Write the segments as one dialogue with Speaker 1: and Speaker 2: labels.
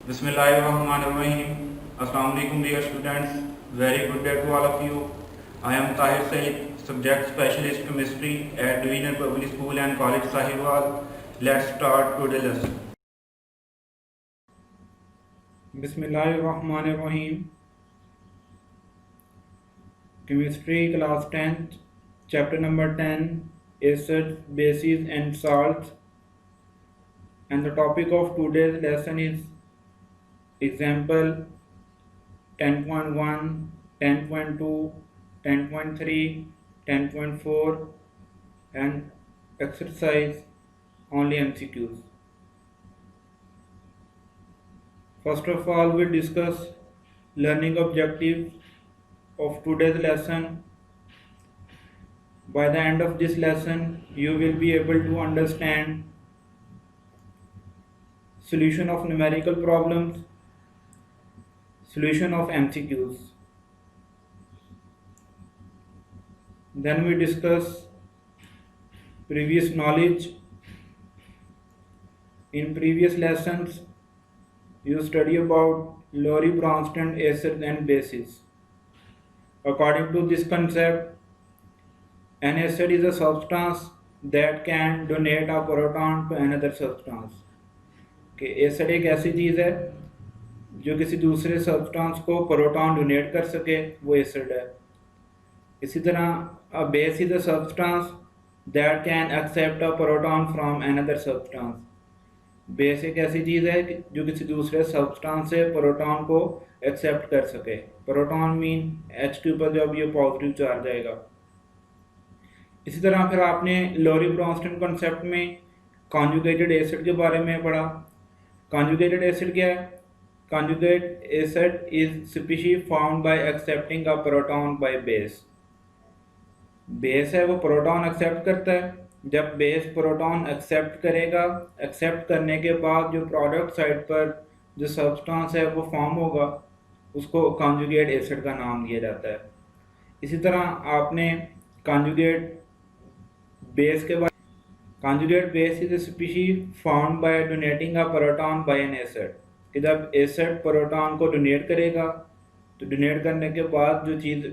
Speaker 1: Bismillahirrahmanirrahim. Assalamu alaikum dear students. Very good day to all of you. I am Tahir Said, subject specialist chemistry at Division Public School and College Sahiwal. Let's start today's lesson. Bismillahirrahmanirrahim. Chemistry class 10th, chapter number 10, acids, bases and salts. And the topic of today's lesson is example 10.1, 10.2, 10.3, 10.4 and exercise only MCQs. First of all, we discuss learning objectives of today's lesson. By the end of this lesson, you will be able to understand solution of numerical problems, solution of MCQs. Then we discuss previous knowledge. In previous lessons, you study about Lowry-Bronsted acids and bases. According to this concept, an acid is a substance that can donate a proton to another substance. Acid एक ऐसी चीज़ है जो किसी दूसरे substance को proton donate कर सके, वो एसिड है. इसी तरह a base is a substance that can accept a proton from another substance. Base एक ऐसी चीज़ है जो किसी दूसरे सब्सटेंस से प्रोटॉन को एक्सेप्ट कर सके. प्रोटॉन मीन H के ऊपर जब ये पॉजिटिव चार्ज आएगा. इसी तरह फिर आपने लोरी-ब्रॉन्स्टन कॉन्सेप्ट में कॉन्जुगेटेड एसिड के बारे में पढ़ा. कॉन्जुगेटेड एसिड क्या है? Conjugate acid is species formed by accepting a proton by base. Base है वो प्रोटॉन एक्सेप्ट करता है. जब बेस प्रोटॉन एक्सेप्ट करेगा, एक्सेप्ट करने के बाद जो प्रोडक्ट साइड पर जो सब्सटेंस है वो फॉर्म होगा, उसको कॉन्जुगेट एसिड का नाम दिया जाता है. इसी तरह आपने कॉन्जुगेट बेस के बारे Conjugate base is a species formed by donating a proton by an acid. कि जब एसिड प्रोटॉन को डोनेट करेगा तो डोनेट करने के बाद जो चीज़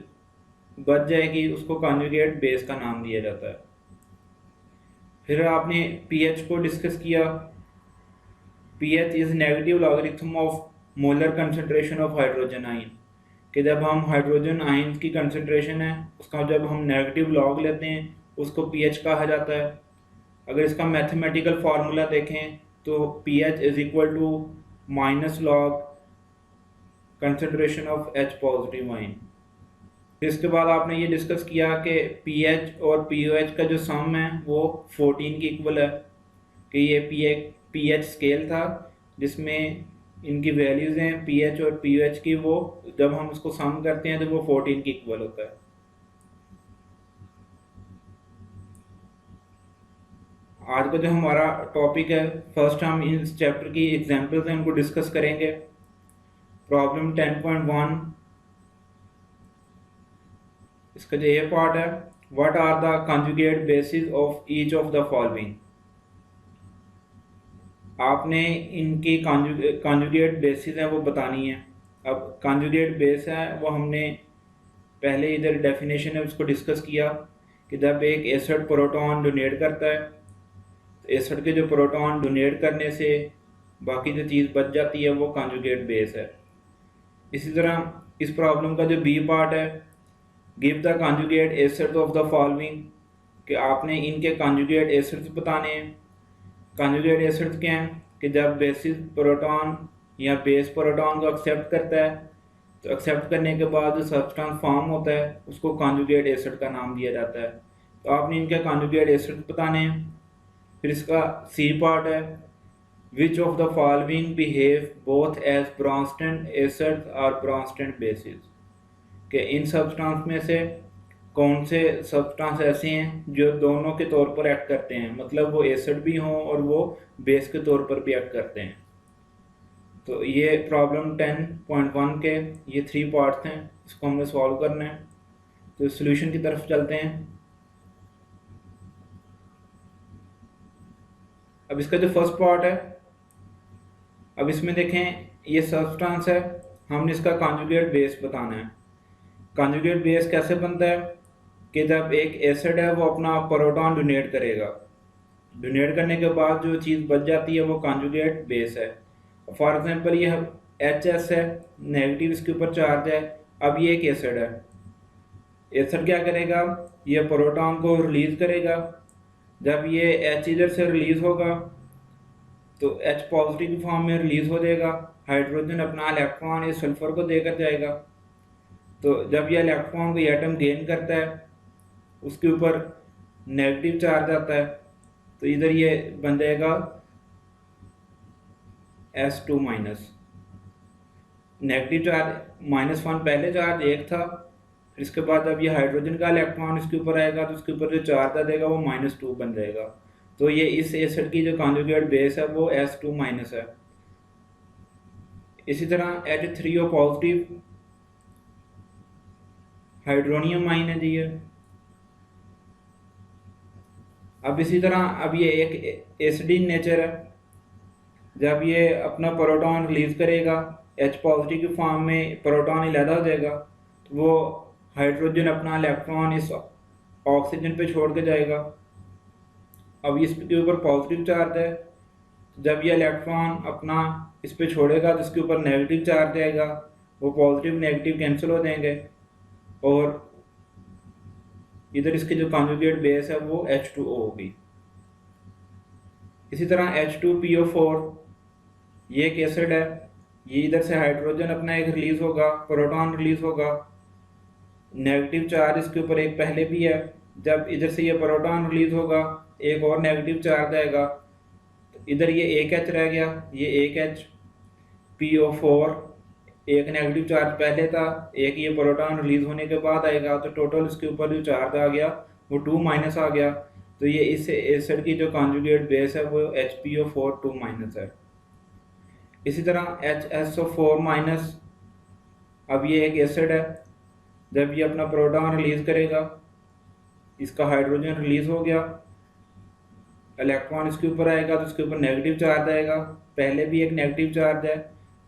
Speaker 1: बच जाएगी उसको कॉन्जुगेट बेस का नाम दिया जाता है. फिर आपने pH को डिस्कस किया. pH is negative logarithm of molar concentration of hydrogen ion. कि जब हम हाइड्रोजन आयन की कंसंट्रेशन है उसका जब हम नेगेटिव लॉग लेते हैं उसको pH कहा जाता है. अगर इसका मैथमेटिकल फार्मूला देखें तो pH is equal to minus log concentration of H positive ion. इसके बाद आपने ये डिस्कस किया कि pH और pOH का जो सम है वो 14 के इक्वल है. कि ये pH स्केल था जिसमें इनकी वैल्यूज़ हैं pH और pOH की, वो जब हम उसको सम करते हैं तो वो 14 के इक्वल होता है. आज का जो हमारा टॉपिक है, फर्स्ट हम इस चैप्टर की एग्जांपल्स हैं उनको डिस्कस करेंगे. प्रॉब्लम 10.1, इसका जो ये पार्ट है, what are the conjugate bases of each of the following. आपने इनकी कॉन्जुगेट बेसिस हैं वो बतानी है. अब कॉन्जुगेट बेस है वो हमने पहले इधर डेफिनेशन है उसको डिस्कस किया कि जब एक एसिड प्रोटॉन डोनेट करता है, एसिड के जो प्रोटॉन डोनेट करने से बाकी जो चीज़ बच जाती है वो कॉन्जुगेट बेस है. इसी तरह इस प्रॉब्लम का जो बी पार्ट है, give the conjugate acids of the following. कि आपने इनके कॉन्जुगेट एसिड्स बताने हैं. कॉन्जुगेट एसिड्स क्या हैं? कि जब बेसिस प्रोटॉन या बेस प्रोटॉन को एक्सेप्ट करता है तो एक्सेप्ट करने के बाद जो सब्सटेंस फॉर्म होता है उसको कॉन्जुगेट एसिड का नाम दिया जाता है. तो आपने इनके कॉन्जुगेट एसिड्स बताने हैं. फिर इसका सी पार्ट है, which of the following behave both as Bronsted acids और ब्रॉन्स्टेड बेसिस. कि इन सब्सटेंस में से कौन से सब्सटेंस ऐसे हैं जो दोनों के तौर पर एक्ट करते हैं, मतलब वो एसिड भी हों और वो बेस के तौर पर भी एक्ट करते हैं. तो ये प्रॉब्लम 10.1 के ये 3 पार्ट्स हैं, इसको हमने सॉल्व करना है. तो सॉल्यूशन की तरफ चलते हैं. अब इसका जो फर्स्ट पार्ट है, अब इसमें देखें ये सब्सटेंस है, हमने इसका कॉन्जुगेट बेस बताना है। कॉन्जुगेट बेस कैसे बनता है कि जब एक एसिड है वो अपना प्रोटॉन डोनेट करेगा, डोनेट करने के बाद जो चीज़ बच जाती है वो कॉन्जुगेट बेस है। फॉर एग्जांपल ये HS है, नेगेटिव इसके ऊपर चार्ज है। अब ये एक एसिड है, एसिड क्या करेगा, ये प्रोटॉन को रिलीज करेगा। जब ये H इधर से रिलीज होगा तो H पॉजिटिव फॉर्म में रिलीज हो जाएगा, हाइड्रोजन अपना इलेक्ट्रॉन इस सल्फर को देकर जाएगा। तो जब ये इलेक्ट्रॉन को एटम गेन करता है, उसके ऊपर नेगेटिव चार्ज आता है, तो इधर ये बन जाएगा S2 माइनस। नेगेटिव चार्ज -1 पहले चार्ज एक था, फिर इसके बाद जब ये हाइड्रोजन का इलेक्ट्रॉन इसके ऊपर आएगा तो उसके ऊपर जो चार्ज आ जाएगा वो -2 बन जाएगा। तो ये इस एसिड की जो कॉन्जुगेट बेस है वो S2 माइनस है। इसी तरह H3O पॉजिटिव हाइड्रोनियम आयन है जी ये। अब इसी तरह अब ये एक एसिडिक नेचर है, जब ये अपना प्रोटॉन रिलीज करेगा H पॉजिटिव की फॉर्म में प्रोटॉन अलहदा हो जाएगा, तो वो हाइड्रोजन अपना इलेक्ट्रॉन इस ऑक्सीजन पे छोड़ के जाएगा। अब इसके ऊपर पॉजिटिव चार्ज है, जब ये इलेक्ट्रॉन अपना इस पे छोड़ेगा तो इसके ऊपर नेगेटिव चार्ज आएगा, वो पॉजिटिव नेगेटिव कैंसिल हो जाएंगे और इधर इसकी जो कॉन्जुगेट बेस है वो H2O होगी। इसी तरह H2PO4 ये एक एसिड है, ये इधर से हाइड्रोजन अपना एक रिलीज होगा, प्रोटॉन रिलीज होगा, नेगेटिव चार्ज इसके ऊपर एक पहले भी है। जब इधर से ये प्रोटॉन रिलीज होगा एक और नेगेटिव चार्ज आएगा, तो इधर ये एक H रह गया, ये एक H PO4 एक नेगेटिव चार्ज पहले था, एक ये प्रोटॉन रिलीज होने के बाद आएगा, तो टोटल इसके ऊपर जो चार्ज आ गया वो 2 माइनस आ गया। तो ये इस एसिड की जो कॉन्जुगेट बेस है वो HPO4 2 माइनस है। इसी तरह HSO4 माइनस, अब ये एक एसिड है, जब ये अपना प्रोटॉन रिलीज करेगा, इसका हाइड्रोजन रिलीज हो गया, इलेक्ट्रॉन इसके ऊपर आएगा तो इसके ऊपर नेगेटिव चार्ज आएगा, पहले भी एक नेगेटिव चार्ज है,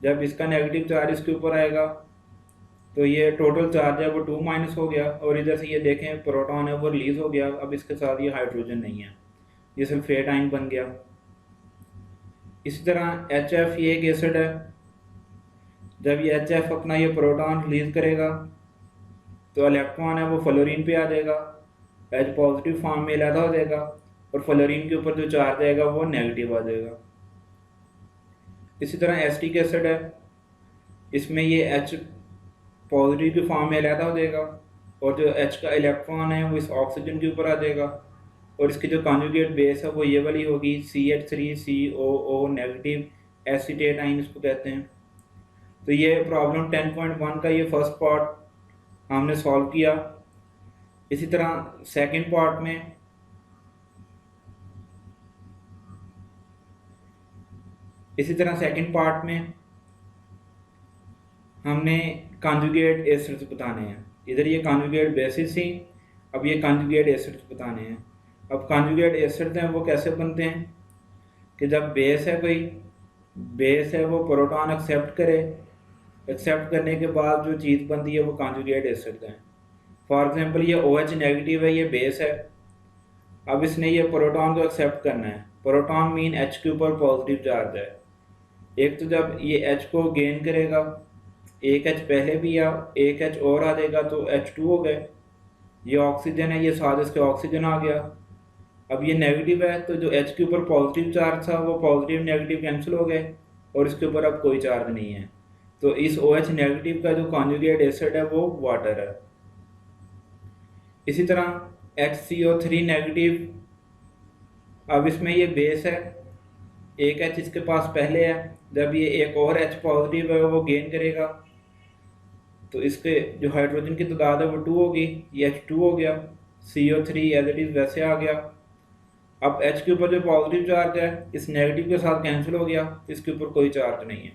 Speaker 1: जब इसका नेगेटिव चार्ज इसके ऊपर आएगा तो ये टोटल चार्ज है वो 2 माइनस हो गया। और इधर से ये देखें प्रोटॉन है वो रिलीज हो गया, अब इसके साथ ये हाइड्रोजन नहीं है, ये सल्फेट आयन बन गया। इसी तरह HF ये एक एसिड है, जब ये HF अपना ये प्रोटॉन रिलीज करेगा तो इलेक्ट्रॉन है वो फ्लोरीन पे आ जाएगा, H पॉजिटिव फॉर्म में अलहदा हो जाएगा और फ्लोरीन के ऊपर जो चार्ज आएगा वो नेगेटिव आ जाएगा। इसी तरह एसिटिक एसिड है, इसमें ये H पॉजिटिव की फॉर्म में अलहदा हो जाएगा और जो H का इलेक्ट्रॉन है वो इस ऑक्सीजन के ऊपर आ जाएगा और इसकी जो कॉन्जुगेट बेस है वो ये वाली होगी CH3COO नेगेटिव एसीटेट आयन इसको कहते हैं। तो ये प्रॉब्लम 10.1 का ये फर्स्ट पार्ट हमने सॉल्व किया। इसी तरह सेकंड पार्ट में हमने कॉन्जुगेट एसिड्स बताने हैं। इधर ये कॉन्जुगेट बेसिस थी, अब ये कॉन्जुगेट एसिड्स बताने हैं। अब कॉन्जुगेट एसिड्स हैं वो कैसे बनते हैं कि जब बेस है, कोई बेस है वो प्रोटॉन एक्सेप्ट करे, एक्सेप्ट करने के बाद जो चीज़ बनती है वो कॉन्जुगेट एसिड है। फॉर एग्जांपल ये OH नेगेटिव है, ये बेस है, अब इसने ये प्रोटॉन को एक्सेप्ट करना है। प्रोटॉन मीन H के ऊपर पॉजिटिव चार्ज है। एक तो जब ये H को गेन करेगा, एक H पहले भी आ, एक H और आ जाएगा तो H2 हो गए। ये ऑक्सीजन है, ये साथ इसके ऑक्सीजन आ गया। अब ये नेगेटिव है तो जो H के ऊपर पॉजिटिव चार्ज था वो पॉजिटिव नेगेटिव कैंसिल हो गए और इसके ऊपर अब कोई चार्ज नहीं है। तो इस OH नेगेटिव का जो कॉन्जुगेट एसिड है वो वाटर है। इसी तरह HCO3 नेगेटिव, अब इसमें ये बेस है, एक H इसके पास पहले है, जब ये एक और H पॉजिटिव है वो गेन करेगा तो इसके जो हाइड्रोजन की तादाद है वो 2 होगी, ये H2 हो गया, CO3 एज इट इज़ वैसे आ गया। अब H के ऊपर जो पॉजिटिव चार्ज है इस नेगेटिव के साथ कैंसिल हो गया, इसके ऊपर कोई चार्ज नहीं है।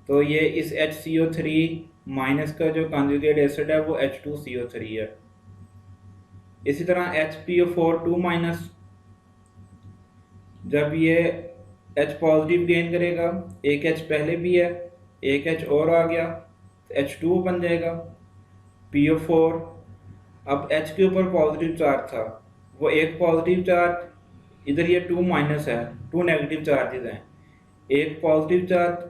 Speaker 1: तो ये इस HCO3 माइनस का जो कॉन्जुगेट एसिड है वो H2CO3 है। इसी तरह HPO4 2 माइनस, जब ये H पॉजिटिव गेन करेगा, एक H पहले भी है, एक H और आ गया, H2 बन जाएगा PO4। अब H के ऊपर पॉजिटिव चार्ज था, वो एक पॉजिटिव चार्ज, इधर ये 2 माइनस है, 2 नेगेटिव चार्जेस हैं, एक पॉजिटिव चार्ज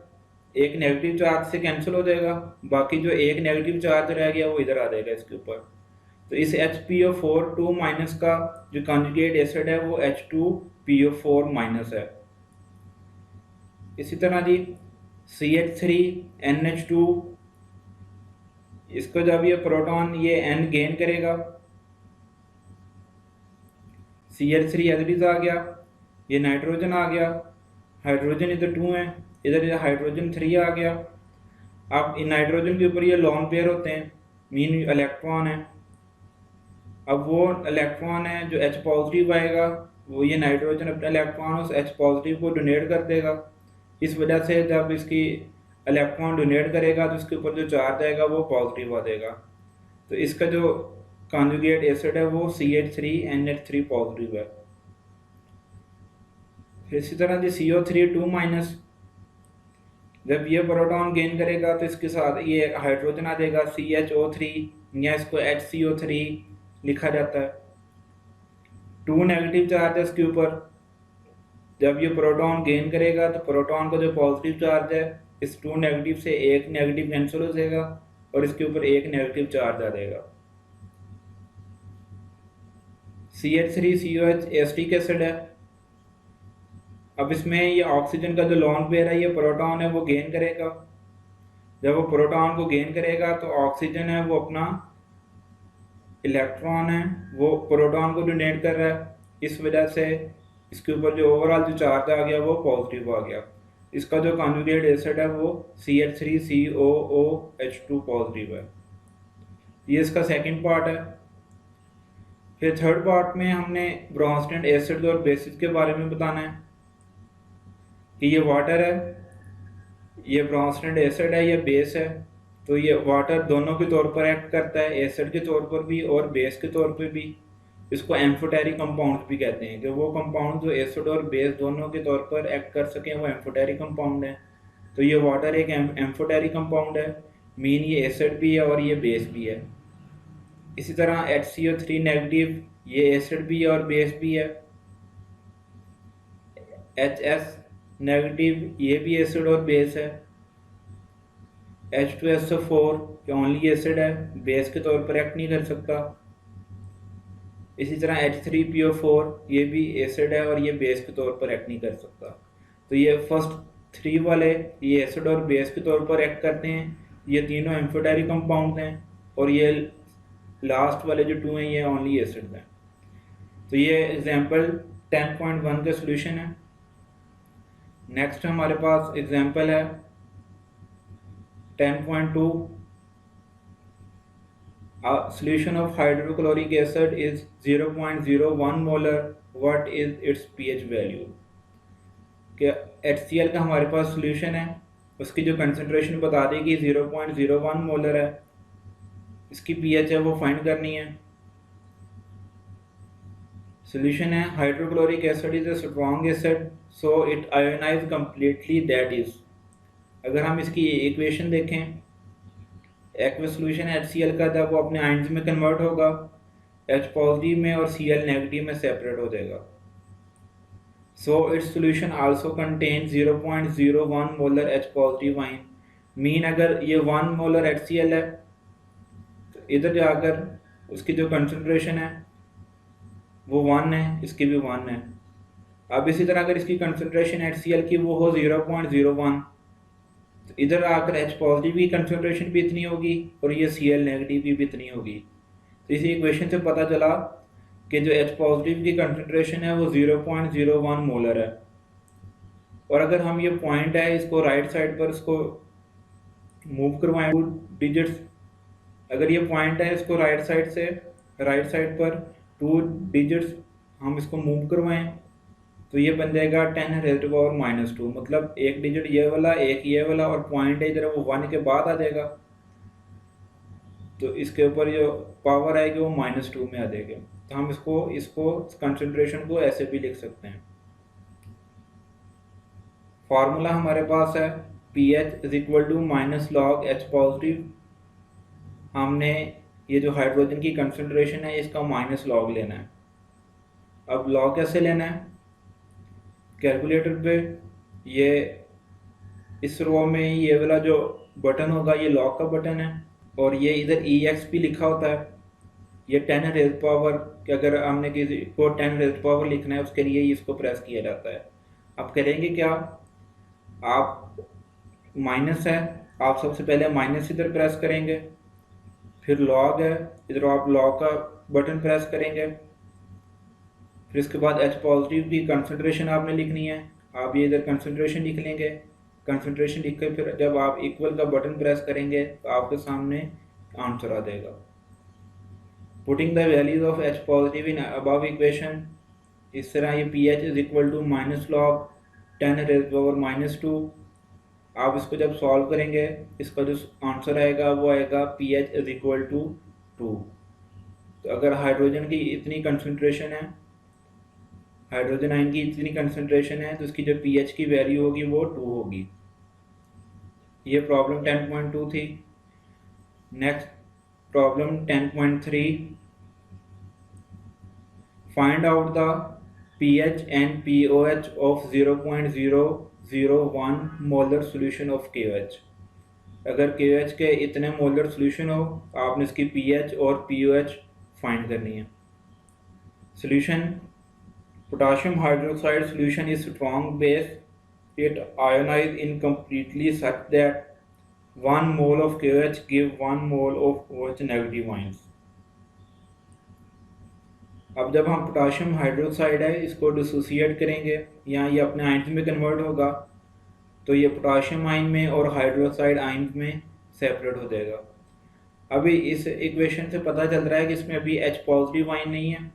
Speaker 1: एक नेगेटिव चार्ज से कैंसिल हो जाएगा, बाकी जो एक नेगेटिव चार्ज रह गया वो इधर आ जाएगा इसके ऊपर। तो इस HPO4 2 माइनस का जो कॉन्जुगेट एसिड है वो H2PO4 माइनस है। इसी तरह जी CH3NH2, इसको जब ये प्रोटॉन ये N गेन करेगा, CH3 एज आ गया, ये नाइट्रोजन आ गया, हाइड्रोजन इधर 2 है, इधर हाइड्रोजन 3 आ गया। अब इन नाइट्रोजन के ऊपर ये लॉन पेयर होते हैं, मीन इलेक्ट्रॉन है। अब वो इलेक्ट्रॉन है जो H पॉजिटिव आएगा, वो ये नाइट्रोजन अपने इलेक्ट्रॉन उस H पॉजिटिव को डोनेट कर देगा। इस वजह से जब इसकी इलेक्ट्रॉन डोनेट करेगा तो इसके ऊपर जो चार्ज आएगा वो पॉजिटिव आ जाएगा। तो इसका जो कॉन्जुगेट एसिड है वो CH3NH3 पॉजिटिव है। फिर इसी तरह जो CO3 2 माइनस, जब ये प्रोटॉन गेन करेगा तो इसके साथ ये हाइड्रोजन आ जाएगा CHO3, या इसको HCO3 लिखा जाता है। 2 नेगेटिव चार्ज है इसके ऊपर, जब ये प्रोटॉन गेन करेगा तो प्रोटॉन का जो पॉजिटिव चार्ज है इस 2 नेगेटिव से एक नेगेटिव कैंसिल हो जाएगा और इसके ऊपर एक नेगेटिव चार्ज आ जाएगा। CH3COH एसिटिक एसिड है। अब इसमें ये ऑक्सीजन का जो लॉन पेयर है, ये प्रोटॉन है वो गेन करेगा। जब वो प्रोटॉन को गेन करेगा तो ऑक्सीजन है वो अपना इलेक्ट्रॉन है वो प्रोटॉन को डोनेट कर रहा है, इस वजह से इसके ऊपर जो ओवरऑल जो चार्ज आ गया वो पॉजिटिव आ गया। इसका जो कॉन्जुगेट एसिड है वो CH3COOH2 पॉजिटिव है। ये इसका सेकंड पार्ट है। फिर थर्ड पार्ट में हमने ब्रोंस्टेड एसिड और बेसिस के बारे में बताना है कि ये वाटर है, ये ब्रोंस्टेड एसिड है, ये बेस है। तो ये वाटर दोनों के तौर पर एक्ट करता है, एसिड के तौर पर भी और बेस के तौर पर भी। इसको एम्फोटेरिक कंपाउंड भी कहते हैं कि वो कंपाउंड जो एसिड और बेस दोनों के तौर पर एक्ट कर सकें वो एम्फोटेरिक कंपाउंड है। तो ये वाटर एक एम्फोटेरिक कंपाउंड है, मीन ये एसिड भी है और ये बेस भी है। इसी तरह HCO3 नेगेटिव, ये एसिड भी है और बेस भी है। HS नेगेटिव, ये भी एसिड और बेस है। H2SO4 कि ओनली एसिड है, बेस के तौर पर एक्ट नहीं कर सकता। इसी तरह H3PO4, ये भी एसिड है और ये बेस के तौर पर एक्ट नहीं कर सकता। तो ये फर्स्ट 3 वाले ये एसिड और बेस के तौर पर एक्ट करते हैं, ये तीनों एम्फोटेरिक कंपाउंड हैं, और ये लास्ट वाले जो 2 हैं ये ओनली एसिड हैं। तो ये एग्जाम्पल 10.1 का सोल्यूशन है। नेक्स्ट हमारे पास एग्जाम्पल है 10.2। Solution of hydrochloric acid is 0.01 molar. What is its pH value? कि HCl का हमारे पास सोल्यूशन है, उसकी जो कंसंट्रेशन बता देगी 0.01 मोलर है, इसकी pH है वो फाइंड करनी है। सोल्यूशन है hydrochloric acid is a strong acid so it ionize completely, that is. अगर हम इसकी इक्वेशन देखें, एक्वस सोल्यूशन HCl का जब वो अपने आयंस में कन्वर्ट होगा H पॉजिटिव में और Cl नेगेटिव में सेपरेट हो जाएगा। So its solution also contain 0.01 molar H positive ion, mean अगर ये 1 मोलर HCl है तो इधर जाकर उसकी जो कंसंट्रेशन है वो 1 है, इसकी भी 1 है। अब इसी तरह अगर इसकी कंसंट्रेशन HCl की वो हो 0.01 तो इधर आकर H पॉजिटिव की कंसंट्रेशन भी इतनी होगी और ये Cl नेगेटिव की भी इतनी होगी। तो इसी इक्वेशन से पता चला कि जो H पॉजिटिव की कंसंट्रेशन है वो 0.01 मोलर है। और अगर हम ये पॉइंट है इसको राइट साइड पर इसको मूव करवाएं 2 डिजिट्स, अगर ये पॉइंट है इसको राइट साइड पर 2 डिजिट्स हम इसको मूव करवाएं तो ये बन जाएगा 10⁻⁻², मतलब एक डिजिट ये वाला एक ये वाला और पॉइंट है इधर वो 1 के बाद आ जाएगा, तो इसके ऊपर जो पावर आएगी वो -2 में आ जाएगी। तो हम इसको कंसंट्रेशन को ऐसे भी लिख सकते हैं। फार्मूला हमारे पास है pH is equal to minus log H positive. हमने ये जो हाइड्रोजन की कंसंट्रेशन है इसका माइनस लॉग लेना है। अब लॉग कैसे लेना है? कैलकुलेटर पे ये इस रो में ये वाला जो बटन होगा ये लॉग का बटन है, और ये इधर EXP लिखा होता है। ये 10 रेज़ पावर कि अगर हमने किसी को 10 रेज़ पावर लिखना है उसके लिए इसको प्रेस किया जाता है। अब करेंगे क्या, आप माइनस है, आप सबसे पहले माइनस इधर प्रेस करेंगे, फिर लॉग है, इधर आप लॉग का बटन प्रेस करेंगे, फिर इसके बाद H पॉजिटिव की कंसंट्रेशन आपने लिखनी है। आप ये इधर कंसंट्रेशन लिख लेंगे। कंसंट्रेशन लिख कर फिर जब आप इक्वल का बटन प्रेस करेंगे तो आपके सामने आंसर आ जाएगा। Putting the values of H positive in above equation, इस तरह ये pH is equal to minus log 10 raise power minus 2। आप इसको जब सॉल्व करेंगे इसका जो आंसर आएगा वो आएगा pH इज इक्वल टू 2। तो अगर हाइड्रोजन की इतनी कंसंट्रेशन है, हाइड्रोजन आयन की इतनी कंसंट्रेशन है, तो इसकी जो pH की वैल्यू होगी वो 2 होगी। ये प्रॉब्लम 10.2 थी। Next problem 10.3, find out the pH and pOH of 0.001 molar solution of KOH। अगर KOH के इतने मोलर सॉल्यूशन हो आपने इसकी pH और pOH फाइंड करनी है। Solution, potassium hydroxide solution is strong base. It ionize incompletely such that 1 mole of KOH give 1 mole of OH negative ions. अब जब हम पोटाशियम हाइड्रोक्साइड है इसको डिसोसिएट करेंगे या ये अपने आयन्स में कन्वर्ट होगा तो ये पोटाशियम आयन में और हाइड्रोक्साइड आयन में सेपरेट हो जाएगा। अभी इस इक्वेशन से पता चल रहा है कि इसमें अभी H पॉजिटिव आयन नहीं है,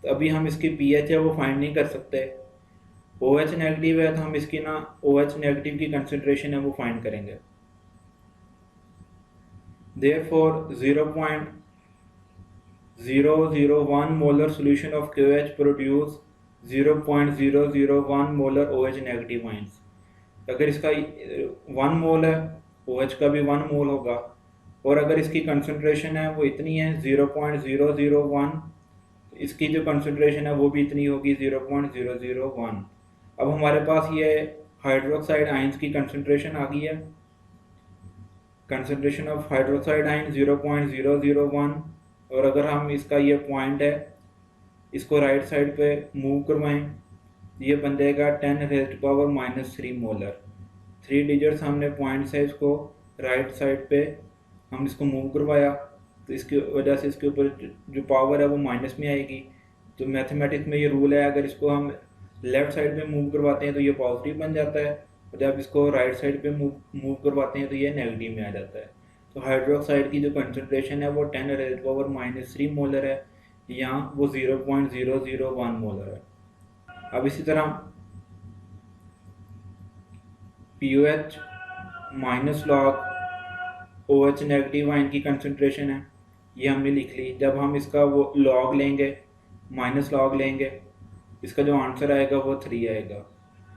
Speaker 1: तो अभी हम इसकी pH है वो फाइंड नहीं कर सकते। OH नेगेटिव है तो हम इसकी ना OH नेगेटिव की कंसंट्रेशन है वो फाइंड करेंगे। Therefore 0.001 molar solution of KOH produce 0.001 molar OH negative ions. अगर इसका 1 मोल है OH का भी 1 मोल होगा, और अगर इसकी कंसंट्रेशन है वो इतनी है 0.001, इसकी जो कंसंट्रेशन है वो भी इतनी होगी 0.001। अब हमारे पास ये हाइड्रोक्साइड आयंस की कंसंट्रेशन आ गई है। कंसंट्रेशन ऑफ हाइड्रोक्साइड आयन 0.001, और अगर हम इसका ये पॉइंट है इसको राइट साइड पे मूव करवाएं ये बन जाएगा 10 raised power minus 3 molar. 3 digits हमने पॉइंट्स है इसको राइट साइड पे हम इसको मूव करवाया तो इसकी वजह से इसके ऊपर जो पावर है वो माइनस में आएगी। तो मैथमेटिक्स में ये रूल है, अगर इसको हम लेफ़्ट साइड पे मूव करवाते हैं तो ये पॉजिटिव बन जाता है, और जब इसको राइट साइड पे मूव करवाते हैं तो ये नेगेटिव में आ जाता है। तो हाइड्रोक्साइड की जो कंसंट्रेशन है वो 10 रेज़्ड पावर माइनस 3 मोलर है, यहाँ वो 0.001 मोलर है। अब इसी तरह POH minus log OH negative ion की कंसंट्रेशन है ये हमने लिख ली। जब हम इसका वो लॉग लेंगे माइनस लॉग लेंगे इसका जो आंसर आएगा वो 3 आएगा।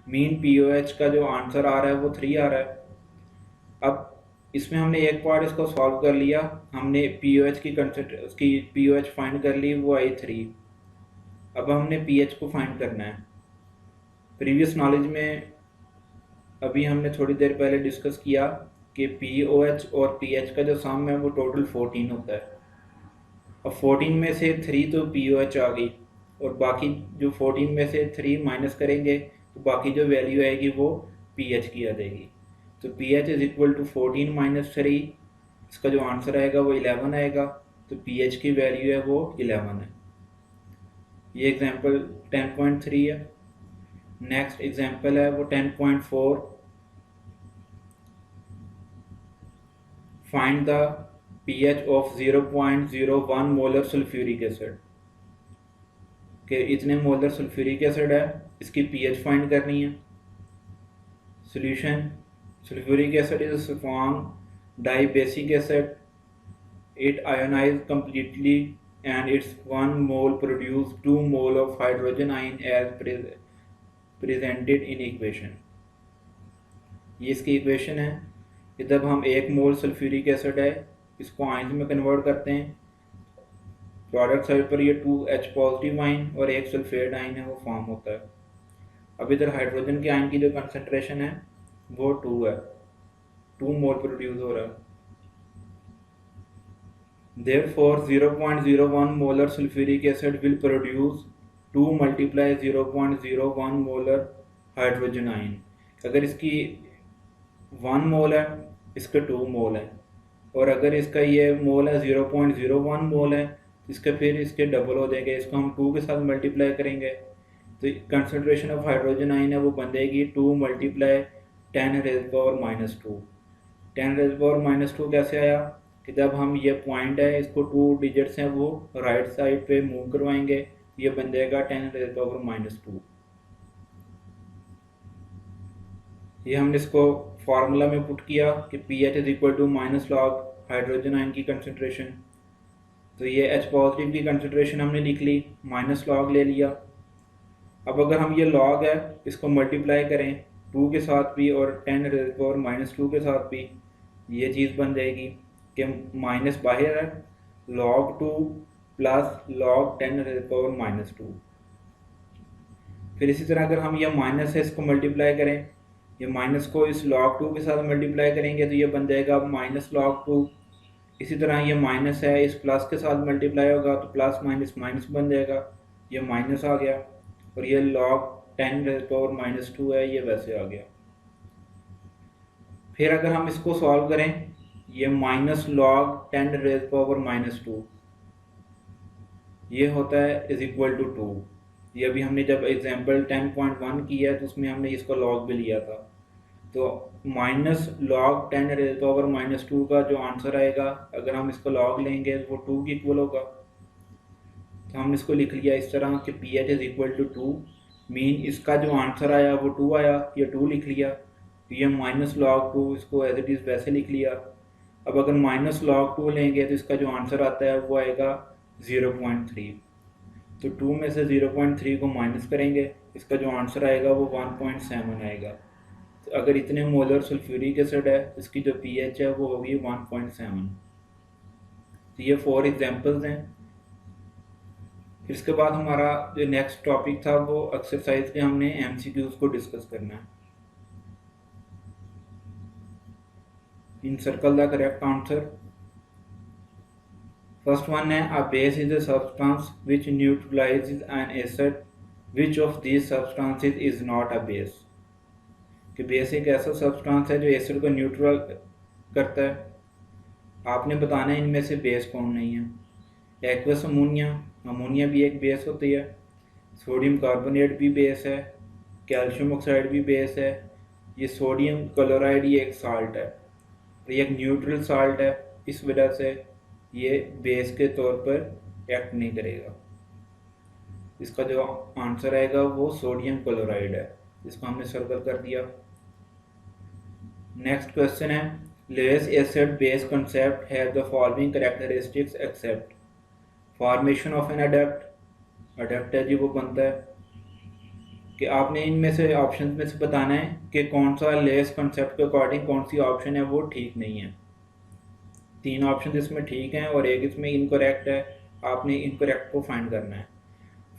Speaker 1: मीन POH का जो आंसर आ रहा है वो 3 आ रहा है। अब इसमें हमने एक पार्ट इसको सॉल्व कर लिया, हमने POH की POH फाइंड कर ली वो आई 3। अब हमने pH को फाइंड करना है। प्रीवियस नॉलेज में अभी हमने थोड़ी देर पहले डिस्कस किया कि POH और pH का जो सम है वो टोटल 14 होता है। अब 14 में से 3 तो POH आ गई, और बाकी जो 14 में से 3 माइनस करेंगे तो बाकी जो वैल्यू आएगी वो pH की आ जाएगी। तो pH is equal to 14 minus 3, इसका जो आंसर आएगा वो 11 आएगा। तो pH की वैल्यू है वो 11 है। ये एग्जांपल 10.3 है। नेक्स्ट एग्जांपल है वो 10.4, find the pH of 0.01 molar sulphuric acid. कि इतने मोलर सल्फ्यूरिक एसिड है इसकी pH फाइंड करनी है। Solution, sulfuric acid is a strong dibasic acid. It ionizes completely and its 1 mole produce 2 mole of hydrogen ion as presented in equation. ये इसकी equation है कि जब हम 1 मोल सल्फ्यूरिक एसिड है इसको आयंस में कन्वर्ट करते हैं, प्रोडक्ट साइड पर ये 2H पॉजिटिव आयन और एक सल्फेट आयन है वो फॉर्म होता है। अब इधर हाइड्रोजन के आयन की जो कंसंट्रेशन है वो 2 है, 2 मोल प्रोड्यूस हो रहा है। Therefore 0.01 molar sulfuric acid will produce 2 multiply 0.01 molar hydrogen ion. अगर इसकी 1 मोल है इसका 2 मोल है, और अगर इसका ये मोल है 0.01 मोल है तो इसका फिर इसके डबल हो जाएगा, इसको हम 2 के साथ मल्टीप्लाई करेंगे तो कंसंट्रेशन ऑफ हाइड्रोजन आयन है वो बनेगी 2 multiply 10 raise power -2। 10 raise power -2 कैसे आया कि जब हम ये पॉइंट है इसको 2 डिजिट्स हैं वो राइट साइड पे मूव करवाएंगे, ये बन जाएगा 10 रेज़ पावर -2। ये हमने इसको फार्मूला में पुट किया कि pH is equal to -log hydrogen ion की कंसंट्रेशन, तो ये H पॉजिटिव की कंसंट्रेशन हमने लिख ली, -log ले लिया। अब अगर हम ये log है इसको मल्टीप्लाई करें 2 के साथ भी और 10 रेज़ पावर -2 के साथ भी, ये चीज़ बन जाएगी कि माइनस बाहर है, log 2 plus log 10 raise power -2। फिर इसी तरह अगर हम ये माइनस है इसको मल्टीप्लाई करें, ये माइनस को इस log 2 के साथ मल्टीप्लाई करेंगे तो ये बन जाएगा -log 2। इसी तरह ये माइनस है इस प्लस के साथ मल्टीप्लाई होगा तो प्लस माइनस माइनस बन जाएगा, ये माइनस आ गया, और ये log 10 रेज़ पावर -2 है ये वैसे आ गया। फिर अगर हम इसको सॉल्व करें, ये -log 10 रेज़ पावर -2 ये होता है इज इक्वल टू 2। ये अभी हमने जब एग्जाम्पल 10.1 किया तो उसमें हमने इसको log भी लिया था, तो -log 10 रेज़ पावर -2 का जो आंसर आएगा अगर हम इसको log लेंगे वो 2 की इक्वल होगा। तो हमने इसको लिख लिया इस तरह कि pH is equal to 2, mean इसका जो आंसर आया वो 2 आया, ये 2 लिख लिया, तो ये -log 2 इसको एज इट इज़ वैसे लिख लिया। अब अगर -log 2 लेंगे तो इसका जो आंसर आता है वो आएगा 0.3, तो 2 में से 0.3 को माइनस करेंगे, इसका जो आंसर आएगा वो 1.7 आएगा। तो अगर इतने मोलर सल्फ्यूरिक एसिड है इसकी जो pH है वो होगी 1.7। तो ये 4 एग्जांपल्स हैं। फिर इसके बाद हमारा जो नेक्स्ट टॉपिक था वो एक्सरसाइज के हमने MCQs को डिस्कस करना है। In circle the correct answer. First one है a base is a substance which neutralizes an acid, which of these substances is not a base। कि बेस एक ऐसा सब्सटेंस है जो एसिड को न्यूट्रल करता है, आपने बताना है इनमें से बेस कौन नहीं है। एक्वस अमोनिया, अमोनिया भी एक बेस होती है, सोडियम कार्बोनेट भी बेस है, कैल्शियम ऑक्साइड भी बेस है, ये सोडियम क्लोराइड ये एक साल्ट है, ये एक न्यूट्रल साल्ट है, इस वजह से ये बेस के तौर पर एक्ट नहीं करेगा। इसका जो आंसर आएगा वो सोडियम क्लोराइड है, इसको हमने सर्कल कर दिया। नेक्स्ट क्वेश्चन है Lewis acid base concept have the following characteristics except formation of an adduct. Adduct है जी वो बनता है कि आपने इनमें से ऑप्शन में से बताना है कि कौन सा लेस कंसेप्ट के अकॉर्डिंग कौन सी ऑप्शन है वो ठीक नहीं है। 3 ऑप्शन इसमें ठीक हैं और एक इसमें इनकरेक्ट है, आपने इनकरेक्ट को फाइंड करना है।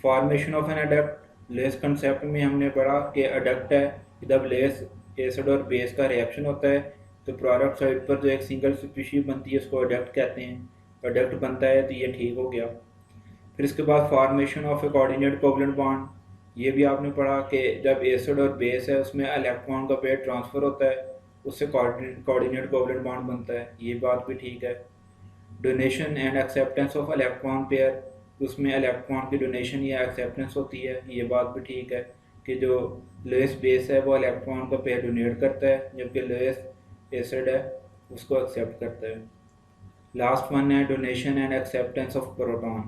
Speaker 1: Formation of an adduct, Lewis concept में हमने पढ़ा कि अडक्ट है जब लेस एसिड और बेस का रिएक्शन होता है तो प्रोडक्ट साइड पर जो एक सिंगल स्पीशीज बनती है उसको अडक्ट कहते हैं, अडक्ट बनता है, तो ये ठीक हो गया। फिर इसके बाद formation of A coordinate covalent bond, ये भी आपने पढ़ा कि जब एसिड और बेस है उसमें इलेक्ट्रॉन का पेयर ट्रांसफ़र होता है उससे कोऑर्डिनेट कोवलेंट बॉन्ड बनता है, ये बात भी ठीक है। Donation and acceptance of electron pair, उसमें इलेक्ट्रॉन की डोनेशन या एक्सेप्टेंस होती है, ये बात भी ठीक है कि जो लोएस्ट बेस है वो इलेक्ट्रॉन का पेयर डोनेट करता है जबकि लोएस्ट एसिड है उसको एक्सेप्ट करता है। लास्ट वन है donation and acceptance of proton.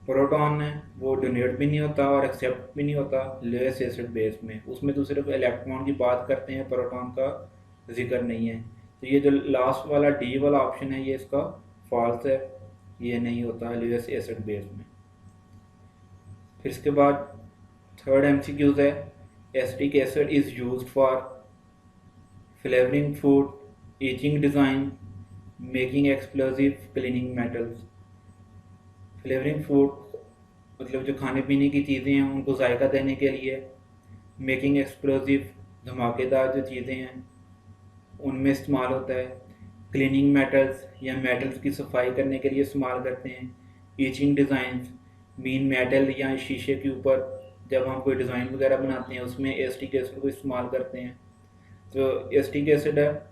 Speaker 1: Proton है वो डोनेट भी नहीं होता और एक्सेप्ट भी नहीं होता लोएस्ट एसिड बेस में, उसमें तो सिर्फ इलेक्ट्रॉन की बात करते हैं, प्रोटॉन का जिक्र नहीं है। तो ये जो लास्ट वाला डी वाला ऑप्शन है ये इसका फॉल्स है, ये नहीं होता लोएस्ट एसिड बेस में। फिर इसके बाद थर्ड MCQs है acetic acid is used for flavouring food, etching design, making explosive, cleaning metals. Flavouring food मतलब जो खाने पीने की चीज़ें हैं उनको जायका देने के लिए, मेकिंग एक्सप्लोसिव धमाकेदार जो चीज़ें हैं उनमें इस्तेमाल होता है, क्लीनिंग मेटल्स या मेटल्स की सफाई करने के लिए इस्तेमाल करते हैं, ईचिंग डिज़ाइंस मीन मेटल या शीशे के ऊपर जब हम कोई डिज़ाइन वगैरह बनाते हैं उसमें एसिटिक एसिड को इस्तेमाल करते हैं। तो एसिटिक एसिड है,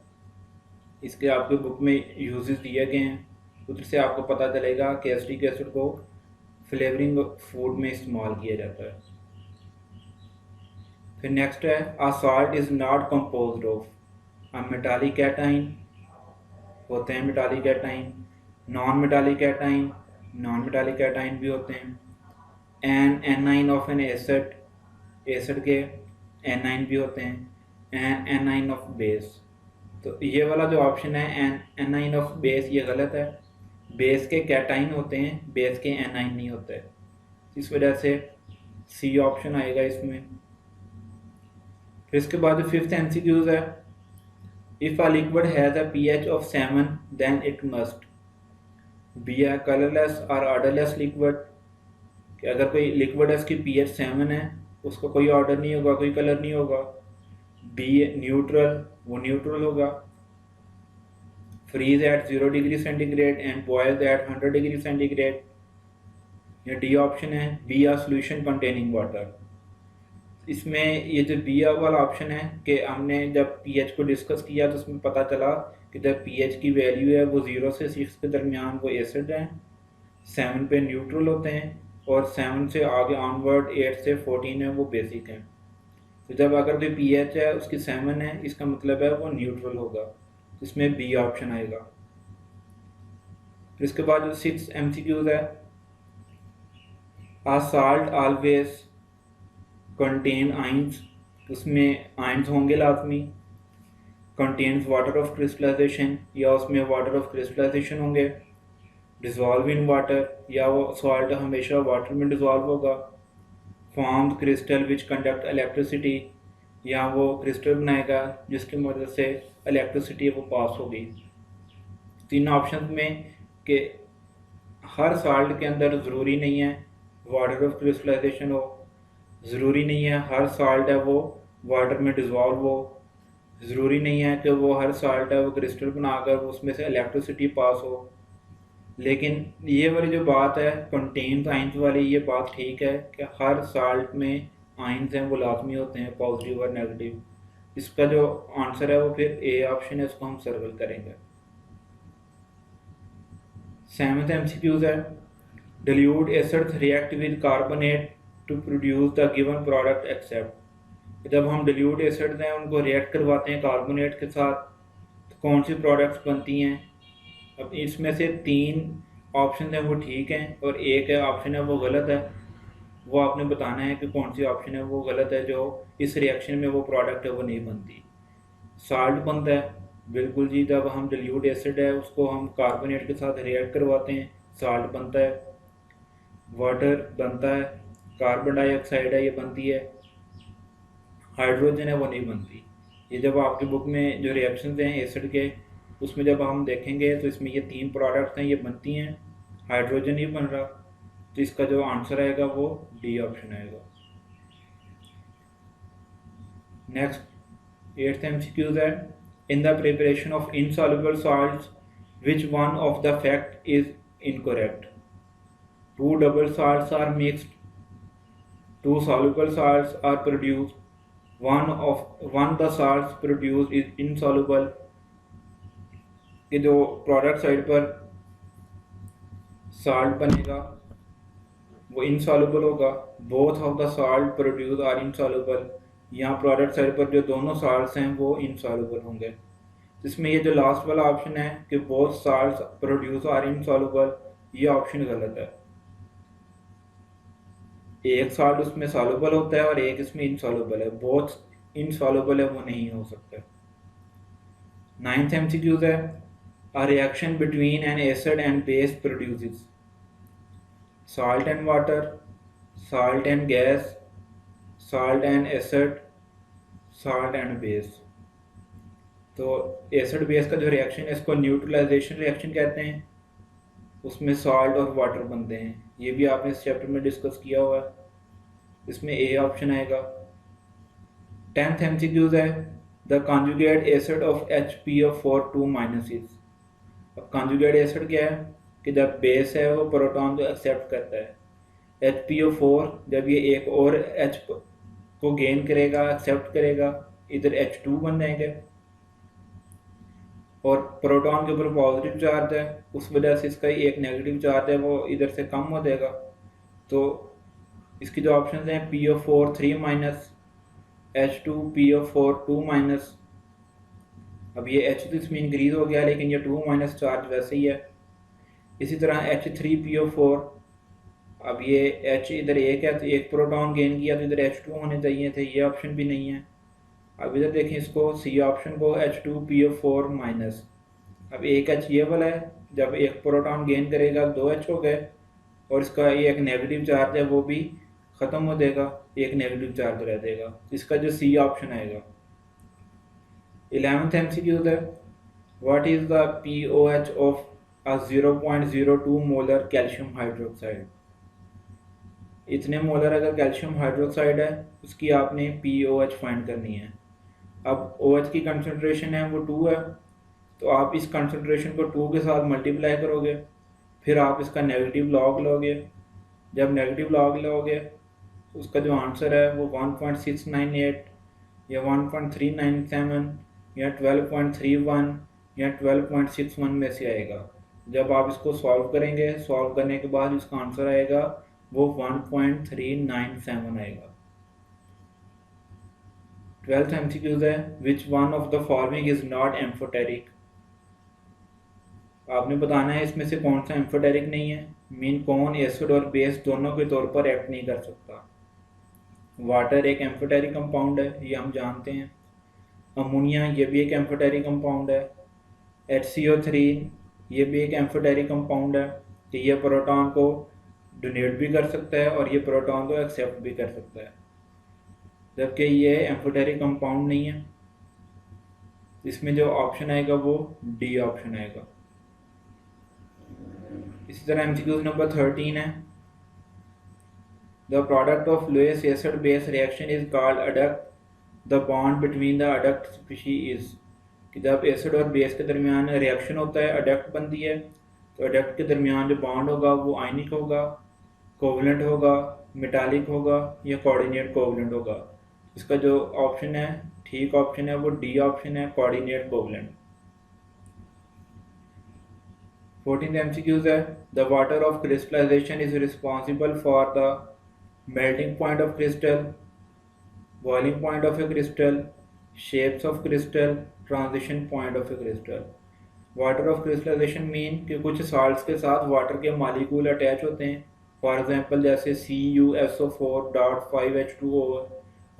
Speaker 1: इसके आपके बुक में यूजेस दिए गए हैं, उधर से आपको पता चलेगा कि एसिटिक एसिड को फ्लेवरिंग फूड में इस्तेमाल किया जाता है। फिर नेक्स्ट है a salt is not composed of a metallic cation, होते हैं metallic cation, non metallic cation, non metallic cation भी होते हैं, an anion of an acid, acid के एनाइन भी होते हैं, एन एनाइन ऑफ बेस। तो ये वाला जो ऑप्शन है एन एनाइन ऑफ बेस ये गलत है, बेस के कैटाइन होते हैं, बेस के एनाइन नहीं होते, इस वजह से सी ऑप्शन आएगा इसमें। फिर इसके बाद जो फिफ्थ एमसीक्यूज है, if a liquid has a pH of 7 then it must be a colourless और ऑर्डरलेस लिक्विड, कि अगर कोई लिक्विड है उसकी पीएच 7 है उसका कोई ऑर्डर नहीं होगा, कोई कलर नहीं होगा। बी न्यूट्रल, वो न्यूट्रल होगा। Freeze at 0 degree centigrade and boiled at 100 degree centigrade, ये डी ऑप्शन है। Be a solution containing water, इसमें ये जो बी वाला ऑप्शन है कि हमने जब पीएच को डिस्कस किया तो उसमें पता चला कि जब पीएच की वैल्यू है वो 0 से 6 के दरमियान वो एसिड हैं, 7 पे न्यूट्रल होते हैं और 7 से आगे ऑनवर्ड 8 से 14 है वो बेसिक हैं। तो जब अगर कोई पीएच है उसकी 7 है इसका मतलब है वो न्यूट्रल होगा, इसमें बी ऑप्शन आएगा। फिर इसके बाद जो 6 एमसीक्यूज है, आ साल्ट ऑलवेज कंटेन आइंस, उसमें आइंस होंगे लाजमी। कंटेन्स वाटर ऑफ क्रिस्टलाइजेशन, या उसमें वाटर ऑफ क्रिस्टलाइजेशन होंगे। डिज़ोल्व इन वाटर, या वो सॉल्ट हमेशा वाटर में डिज़ोल्व होगा। फॉर्म्ड क्रिस्टल विच कंडक्ट इलेक्ट्रिसिटी, या वो क्रिस्टल बनाएगा जिसकी मदद से इलेक्ट्रिसिटी वो पास होगी। तीन ऑप्शन में कि हर साल्ट के अंदर ज़रूरी नहीं है वाटर ऑफ क्रिस्टलाइजेशन हो, ज़रूरी नहीं है हर साल्ट है वो वाटर में डिज़ोल्व हो, ज़रूरी नहीं है कि वो हर साल्ट है वो क्रिस्टल बनाकर उसमें से इलेक्ट्रिसिटी पास हो। लेकिन ये वाली जो बात है कंटेन्स आइंस वाली, ये बात ठीक है कि हर साल्ट में आइंस हैं वो लाजमी होते हैं, पॉजिटिव और नेगेटिव। इसका जो आंसर है वो फिर ए ऑप्शन है, उसको हम सर्कल करेंगे। 7th एमसीक्यूज है, dilute acids react with carbonate to produce the given product except, जब हम dilute acids हैं उनको रिएक्ट करवाते हैं कार्बोनेट के साथ तो कौन सी प्रोडक्ट्स बनती हैं। अब इसमें से 3 ऑप्शन हैं वो ठीक हैं और एक है ऑप्शन है वो गलत है, वो आपने बताना है कि कौन सी ऑप्शन है वो गलत है, जो इस रिएक्शन में वो प्रोडक्ट है वो नहीं बनती। साल्ट बनता है, बिल्कुल जी, जब हम डिल्यूट एसिड है उसको हम कार्बोनेट के साथ रिएक्ट करवाते हैं साल्ट बनता है। वाटर बनता है, कार्बन डाइऑक्साइड है ये बनती है, हाइड्रोजन है वो नहीं बनती। ये जब आपकी बुक में जो रिएक्शंस हैं एसिड के उसमें जब हम देखेंगे तो इसमें ये 3 प्रोडक्ट्स हैं ये बनती हैं, हाइड्रोजन नहीं बन रहा, तो इसका जो आंसर आएगा वो डी ऑप्शन आएगा। नेक्स्ट 8th एमसीक्यूज है, in the preparation of insoluble salts which one of the fact is incorrect. 2 double salts are mixed, 2 soluble salts are produced, one the salts produced is insoluble, कि जो product side पर salt बनेगा वो insoluble होगा। Both of the salt produce are insoluble, यहाँ product side पर जो दोनों साल्ट्स हैं वो इनसॉल्युबल होंगे। इसमें ये जो लास्ट वाला ऑप्शन है कि both salts produce are insoluble, ये ऑप्शन गलत है। एक साल्ट उसमें सॉल्युबल होता है और एक इसमें इनसॉल्युबल है, बोथ इनसॉल्युबल है वो नहीं हो सकता। 9th एमसीक्यूज है, a reaction between N acid and base produces salt and water, salt and gas, salt and acid, salt and base। तो एसिड बेस का जो रिएक्शन है इसको न्यूट्रलाइजेशन रिएक्शन कहते हैं, उसमें सॉल्ट और वाटर बनते हैं। ये भी आपने इस चैप्टर में डिस्कस किया हुआ है, इसमें ए ऑप्शन आएगा। 10th MCQs है the conjugate acid of HPO4 2 minus. अब कॉन्जुगेट एसिड क्या है कि जब बेस है वो प्रोटॉन को एक्सेप्ट करता है, HPO4 जब ये एक और H को गेन करेगा, एक्सेप्ट करेगा, इधर H2 बन जाएंगे और प्रोटॉन के ऊपर पॉजिटिव चार्ज है, उस वजह से इसका एक नेगेटिव चार्ज है वो इधर से कम हो जाएगा। तो इसकी जो ऑप्शन हैं PO4 3 minus, H2 PO4 2 minus. अब ये H तो इसमें इंक्रीज हो गया लेकिन ये 2 माइनस चार्ज वैसे ही है। इसी तरह H3PO4, अब ये H इधर एक है तो एक प्रोटॉन गेन किया तो इधर H2 होने चाहिए थे, ये ऑप्शन भी नहीं है। अब इधर देखें इसको सी ऑप्शन को H2PO4 माइनस। अब एक H ये वाला है, जब एक प्रोटॉन गेन करेगा 2H हो गए और इसका ये एक नेगेटिव चार्ज है वो भी ख़त्म हो जाएगा, एक नेगेटिव चार्ज रह जाएगा। इसका जो सी ऑप्शन आएगा। 11th MCQ है what is the POH of a 0.02 molar calcium hydroxide. इतने मोलर अगर कैल्शियम हाइड्रोक्साइड है उसकी आपने POH फाइंड करनी है। अब OH की कंसनट्रेशन है वो 2 है, तो आप इस कंसनट्रेशन को 2 के साथ मल्टीप्लाई करोगे, फिर आप इसका नेगेटिव लॉग लोगे। जब नेगेटिव लॉग लोगे तो उसका जो आंसर है वो 1.698 या 1.397 या 12.31 या 12.61 में से आएगा। जब आप इसको सॉल्व करेंगे, सॉल्व करने के बाद इसका आंसर आएगा वो 1.397 आएगा। 12th MCQ है विच one of the following is not amphoteric. आपने बताना है इसमें से कौन सा एम्फोटेरिक नहीं है। मीन कौन एसिड और बेस दोनों के तौर पर एक्ट नहीं कर सकता। वाटर एक एम्फोटेरिक कंपाउंड है, ये हम जानते हैं। अमोनिया ये भी एक एम्फोटेरिक कंपाउंड है। HCO3 ये भी एक एम्फोटेरिक कंपाउंड है कि ये प्रोटॉन को डोनेट भी कर सकता है और ये प्रोटॉन को एक्सेप्ट भी कर सकता है, जबकि ये एम्फोटेरिक कंपाउंड नहीं है। इसमें जो ऑप्शन आएगा वो डी ऑप्शन आएगा। इसी तरह MCQ नंबर 13 है the product of lowest acid base reaction is called adduct. The bond between the adduct species is कि जब एसिड और बेस के दरमियान रिएक्शन होता है, अडक्ट बनती है, तो अडक्ट के दरमियान जो बॉन्ड होगा वो आयनिक होगा, कोवलेंट होगा, मेटालिक होगा या कोऑर्डिनेट कोवलेंट होगा। इसका जो ऑप्शन है, ठीक ऑप्शन है वो डी ऑप्शन है, कोऑर्डिनेट कोवलेंट। 14th MCQs है the water of crystallisation is responsible for the melting point of crystal, boiling point of a crystal, shapes of crystal, transition point of a crystal. Water of crystallisation mean कि कुछ salts के साथ water के molecule attach होते हैं। For example जैसे CuSO4.5H2O है,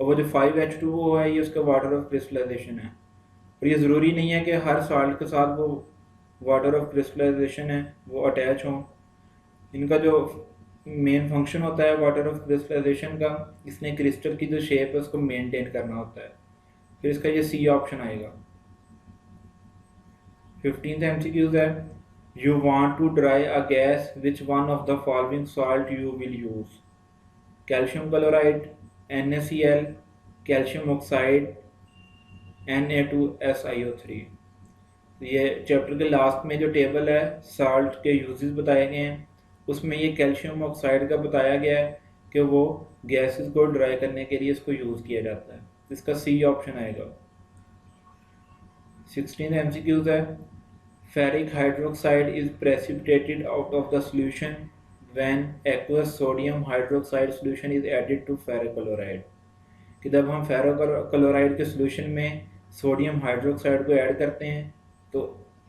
Speaker 1: और वो जो 5H2O है ये उसका वाटर ऑफ क्रिस्टलाइजेशन है। और ये ज़रूरी नहीं है कि हर साल्ट के साथ वो वाटर ऑफ क्रिस्टलाइजेशन है वो अटैच हों। इनका जो मेन फंक्शन होता है वाटर ऑफ क्रिस्टलाइजेशन का, इसने क्रिस्टल की जो शेप है उसको मेंटेन करना होता है। फिर इसका ये सी ऑप्शन आएगा। 15th MCQs है you want to dry a gas which one of the following salt you will use. Calcium chloride, NaCl, calcium oxide, Na2SiO3। ये चैप्टर के लास्ट में जो टेबल है साल्ट के यूजेस बताए गए हैं, उसमें ये कैल्शियम ऑक्साइड का बताया गया है कि वो गैसेस को ड्राई करने के लिए इसको यूज़ किया जाता है। इसका सी ऑप्शन आएगा। 16th MCQs है ferric hydroxide is precipitated out of the solution when aqueous sodium hydroxide solution is added to ferric chloride. कि जब हम फेरिक क्लोराइड के सॉल्यूशन में सोडियम हाइड्रोक्साइड को ऐड करते हैं तो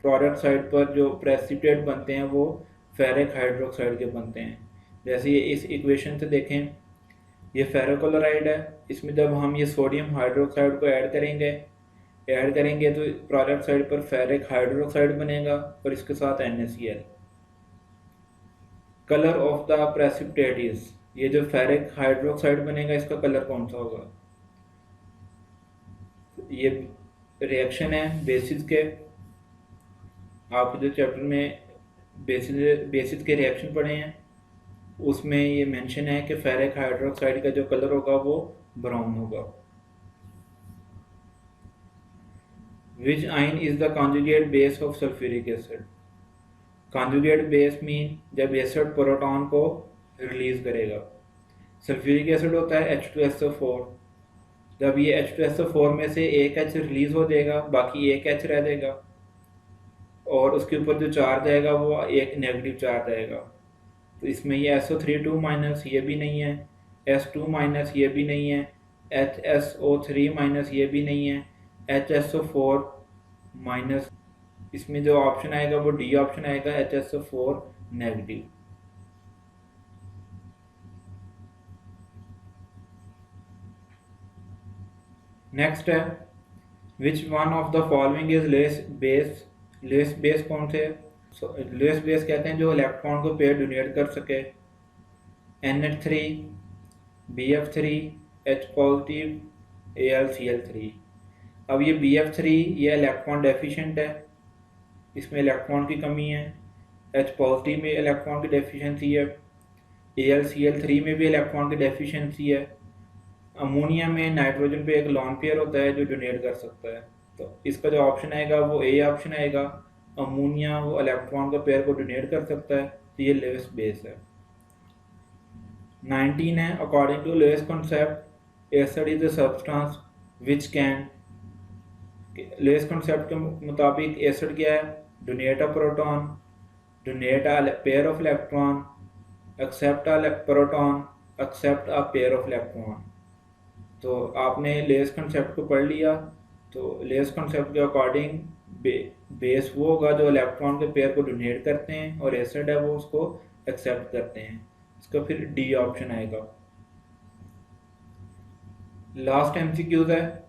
Speaker 1: प्रोडक्ट साइड पर जो प्रेसिपिटेट बनते हैं वो फेरिक हाइड्रोक्साइड के बनते हैं। जैसे ये इस इक्वेशन से देखें, ये फेरिक क्लोराइड है, इसमें जब हम ये सोडियम हाइड्रोक्साइड को ऐड करेंगे तो प्रोडक्ट साइड पर फेरिक हाइड्रोक्साइड बनेगा और इसके साथ NaCl। Colour of the precipitate is, ये जो फेरिक हाइड्रोक्साइड बनेगा इसका कलर कौन सा होगा। ये रिएक्शन है बेसिस के, आप जो चैप्टर में बेसिस के रिएक्शन पढ़े हैं उसमें ये मेंशन है कि फेरिक हाइड्रोक्साइड का जो कलर होगा वो ब्राउन होगा। विच आइन is the conjugate base of sulphuric acid. Conjugate base mean जब एसिड प्रोटॉन को रिलीज करेगा। सल्फ्यूरिक एसिड होता है H2SO4, जब ये H2SO4 में से एक H रिलीज हो जाएगा बाकी एक H रह जाएगा और उसके ऊपर जो चार्ज आएगा वो एक नेगेटिव चार्ज आएगा। तो इसमें ये SO3 माइनस ये भी नहीं है, S2 माइनस ये भी नहीं है, HSO3 माइनस ये भी नहीं है, HSO4 माइनस, इसमें जो ऑप्शन आएगा वो डी ऑप्शन आएगा HSO4 नेगेटिव। नेक्स्ट है विच one of the following is less base. Less base कौन से? लेस बेस कहते हैं जो इलेक्ट्रॉन को पेयर डोनेट कर सके। NH3, BF3, H positive, AlCl3। अब ये BF3 ये इलेक्ट्रॉन डेफिशिएंट है, इसमें इलेक्ट्रॉन की कमी है। H पॉजिटिव में इलेक्ट्रॉन की डेफिशिएंसी है, AlCl3 में भी इलेक्ट्रॉन की डेफिशिएंसी है। अमोनिया में नाइट्रोजन पे एक लॉन पेयर होता है जो डोनेट कर सकता है, तो इसका जो ऑप्शन आएगा वो ए ऑप्शन आएगा। अमोनिया वो इलेक्ट्रॉन का पेयर को डोनेट कर सकता है, तो ये लेस बेस है। 19 है according to Lewis concept acid is a substance which can. Lewis concept के मुताबिक एसिड क्या है? Donate a proton, donate a pair of electron, accept a proton, accept a pair of electron. तो आपने Lewis concept को पढ़ लिया, तो लेस कॉन्सेप्ट के अकॉर्डिंग बेस वो होगा जो इलेक्ट्रॉन के पेयर को डोनेट करते हैं और एसिड है वो उसको एक्सेप्ट करते हैं, इसका फिर डी ऑप्शन आएगा। लास्ट एमसीक्यूज है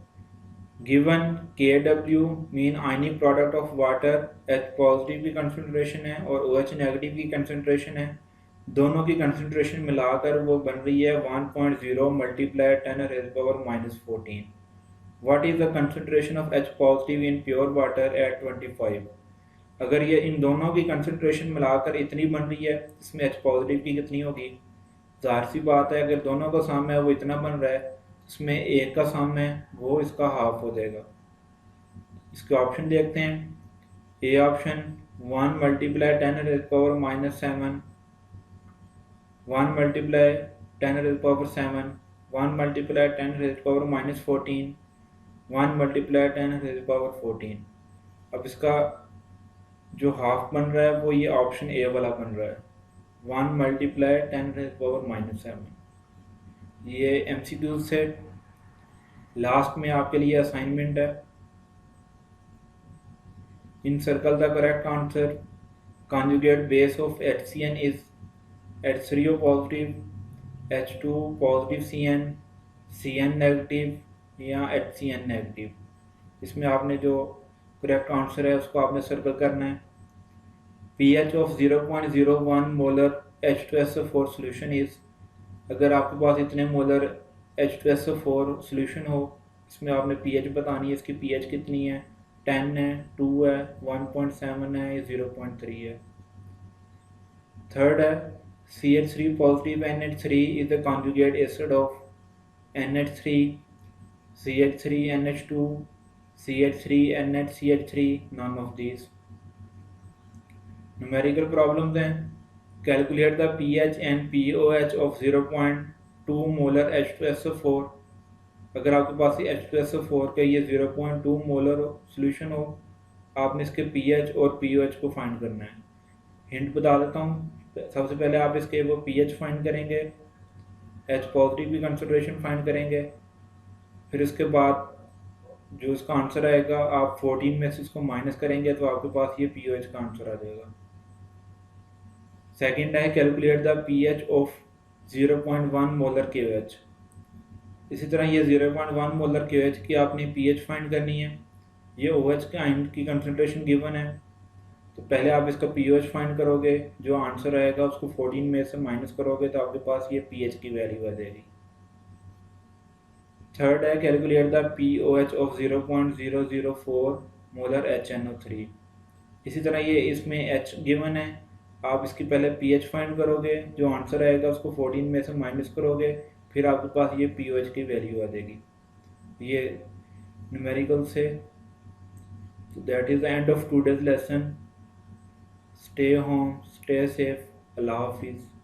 Speaker 1: given KW mean ionic product of water, H positive की कंसंट्रेशन है और OH नेगेटिव की कंसंट्रेशन है, दोनों की कंसंट्रेशन मिलाकर वो बन रही है 1.0 multiply 10⁻⁻14। What is the concentration of H positive in pure water at 25। अगर ये इन दोनों की कंसंट्रेशन मिलाकर इतनी बन रही है, इसमें H पॉजिटिव की कितनी होगी? जाहिर सी बात है अगर दोनों का सम है वो इतना बन रहा है, इसमें एक का सम है वो इसका हाफ हो जाएगा। इसके ऑप्शन देखते हैं। A option 1 multiply 10⁻⁻7, 1 multiply 10⁻7, 1 multiply 10⁻⁻14, 1 multiply 10⁻14। अब इसका जो हाफ बन रहा है वो ये ऑप्शन ए वाला बन रहा है, 1 मल्टीप्लाई 10⁻⁻7। ये MCQ से लास्ट में आपके लिए असाइनमेंट है। In circle the correct answer. Conjugate base of HCN is H3O positive, H2 positive CN, CN negative या HCN नेगेटिव। इसमें आपने जो करेक्ट आंसर है उसको आपने सर्कल करना है। pH of 0.01 molar H2SO4 solution is. अगर आपके पास इतने मोलर H2SO4 सोल्यूशन हो, इसमें आपने pH बतानी है, इसकी pH कितनी है? 10 है, 2 है, 1.7 है या 0.3 है। थर्ड है CH3 positive NH3 is the conjugate acid of NH3, CH3 NH2, CH3 NHCH3, none of these। Numerical problems हैं। Calculate the pH and pOH of 0.2 molar H2SO4। अगर आपके पास ये H2SO4 के ये 0.2 मोलर सोल्यूशन हो, आपने इसके pH और pOH को फाइंड करना है। हिंट बता देता हूँ, सबसे पहले आप इसके वो pH फाइंड करेंगे, H पॉजिटिव की कंसंट्रेशन फाइंड करेंगे, फिर उसके बाद जो इसका आंसर आएगा आप 14 में से इसको माइनस करेंगे तो आपके पास ये pOH का आंसर आ जाएगा। सेकंड है calculate the pH of 0.1 molar KOH। इसी तरह ये 0.1 मोलर KOH की आपने pH फाइंड करनी है। ये OH के आयन की कंसंट्रेशन गिवन है, तो पहले आप इसका pOH फाइंड करोगे, जो आंसर आएगा उसको 14 में से माइनस करोगे तो आपके पास ये pH की वैल्यू आ जाएगी। थर्ड है calculate the pOH of 0.004 molar HNO3। इसी तरह ये इसमें H गिवन है, आप इसकी पहले pH फाइंड करोगे, जो आंसर आएगा उसको 14 में से माइनस करोगे, फिर आपके पास ये pOH की वैल्यू आ जाएगी ये न्यूमेरिकल से। तो that is the end of today's lesson. Stay home, stay safe, Allah हाफिज़।